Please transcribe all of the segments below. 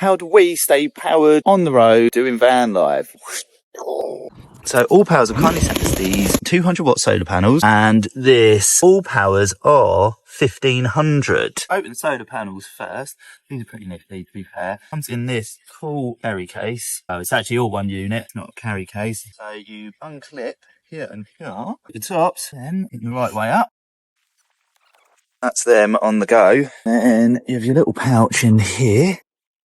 How do we stay powered on the road doing van life? So Allpowers have kindly sent us these 200 watt solar panels and this Allpowers R1500. Open the solar panels first. These are pretty nifty, to be fair. Comes in this cool carry case. Oh, it's actually all one unit, not a carry case. So you unclip here and here. The tops, then in the right way up. That's them on the go. Then you have your little pouch in here.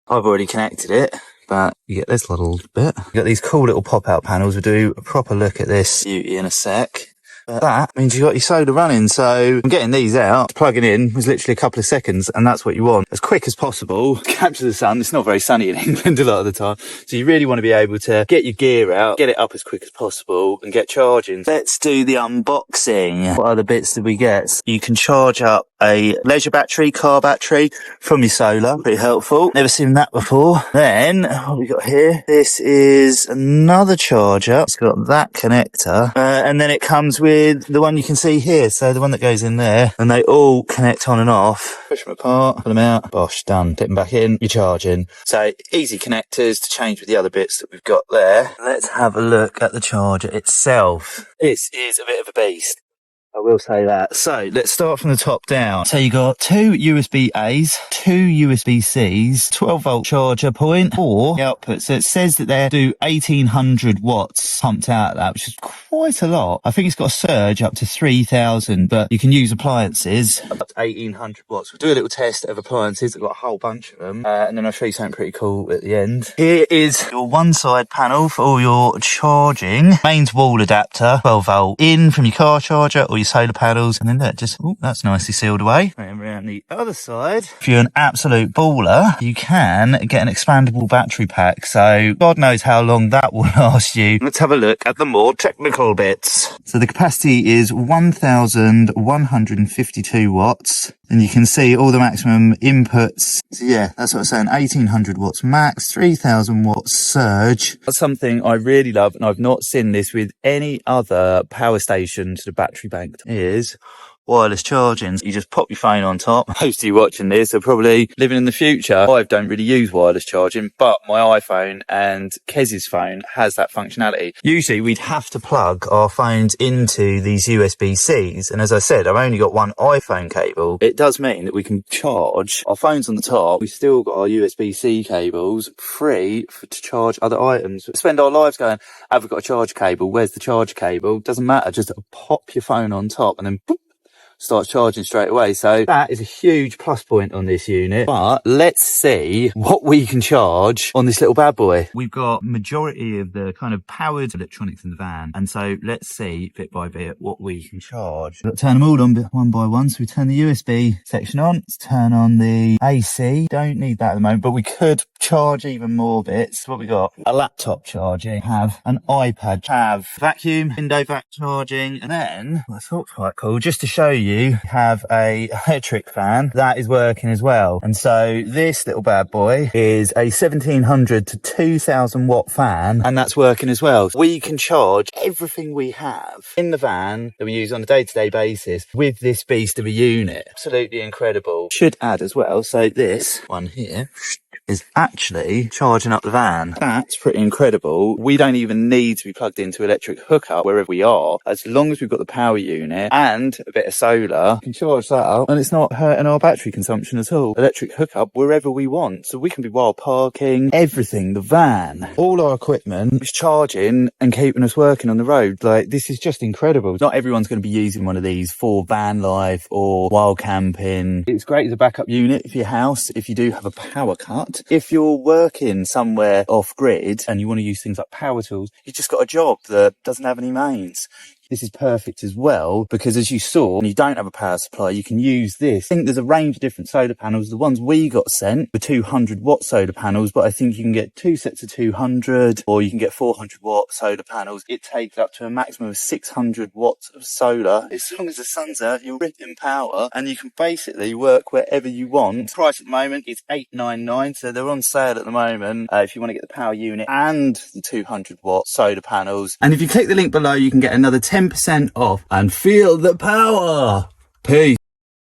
I've already connected it, but you get this little bit. You got these cool little pop-out panels. We'll do a proper look at this beauty in a sec. But that means you got your solar running. So I'm getting these out. Plugging in was literally a couple of seconds, and that's what you want. As quick as possible. Capture the sun. It's not very sunny in England a lot of the time. So you really want to be able to get your gear out, get it up as quick as possible, and get charging. Let's do the unboxing. What other bits did we get? You can charge up a leisure battery, car battery from your solar. Pretty helpful. Never seen that before. Then, what we got here? This is another charger. It's got that connector. And then it comes with the one you can see here. So the one that goes in there. And they all connect on and off. Push them apart, pull them out. Bosh, done. Dip them back in. You're charging. So easy connectors to change with the other bits that we've got there. Let's have a look at the charger itself. This is a bit of a beast. I will say that. So let's start from the top down. So you got two USB-A's, two USB-C's, 12 volt charger point, or the output. So it says that they do 1800 watts pumped out of that, which is quite a lot. I think it's got a surge up to 3000, but you can use appliances up to 1800 watts. We'll do a little test of appliances. I've got a whole bunch of them. And then I'll show you something pretty cool at the end. Here is your one side panel for all your charging. Mains wall adapter, 12 volt in from your car charger or your solar panels, and then that just, oh, that's nicely sealed away. And around the other side, if you're an absolute baller, you can get an expandable battery pack. So God knows how long that will last you. Let's have a look at the more technical bits. So the capacity is 1152 watts. And you can see all the maximum inputs. So yeah, that's what I'm saying. 1800 watts max, 3000 watts surge. That's something I really love, and I've not seen this with any other power station to the battery bank, is wireless charging. You just pop your phone on top. Most of you watching this are probably living in the future. I don't really use wireless charging, but my iPhone and Kez's phone has that functionality. Usually we'd have to plug our phones into these USB-Cs, and as I said, I've only got one iPhone cable. It does mean that we can charge our phones on the top. We've still got our USB-C cables free to charge other items. We spend our lives going, have we got a charge cable? Where's the charge cable? Doesn't matter, just pop your phone on top and then boop, starts charging straight away. So that is a huge plus point on this unit. But let's see what we can charge on this little bad boy. We've got majority of the kind of powered electronics in the van, and so let's see bit by bit what we can charge. We've got to turn them all on one by one. So we turn the USB section on. Let's turn on the AC. Don't need that at the moment, but we could charge even more bits. What we got? A laptop charging, have an iPad, have vacuum, window vac charging, and then I thought quite cool, just to show you, have a electric fan that is working as well. And so this little bad boy is a 1700 to 2000 watt fan, and that's working as well. We can charge everything we have in the van that we use on a day-to-day basis with this beast of a unit. Absolutely incredible. Should add as well, so this one here is actually charging up the van. That's pretty incredible. We don't even need to be plugged into electric hookup wherever we are. As long as we've got the power unit and a bit of solar, we can charge that up, and it's not hurting our battery consumption at all. Electric hookup wherever we want. So we can be while parking, everything, the van, all our equipment is charging and keeping us working on the road. Like, this is just incredible. Not everyone's going to be using one of these for van life or while camping. It's great as a backup unit for your house if you do have a power cut. If you're working somewhere off grid and you want to use things like power tools, you've just got a job that doesn't have any mains. This is perfect as well, because as you saw, when you don't have a power supply, you can use this. I think there's a range of different solar panels. The ones we got sent were 200 watt solar panels, but I think you can get two sets of 200, or you can get 400 watt solar panels. It takes up to a maximum of 600 watts of solar. As long as the sun's out, you're ripping power, and you can basically work wherever you want. The price at the moment is $899, so they're on sale at the moment if you want to get the power unit and the 200 watt solar panels. And if you click the link below, you can get another 10% off and feel the power. Peace.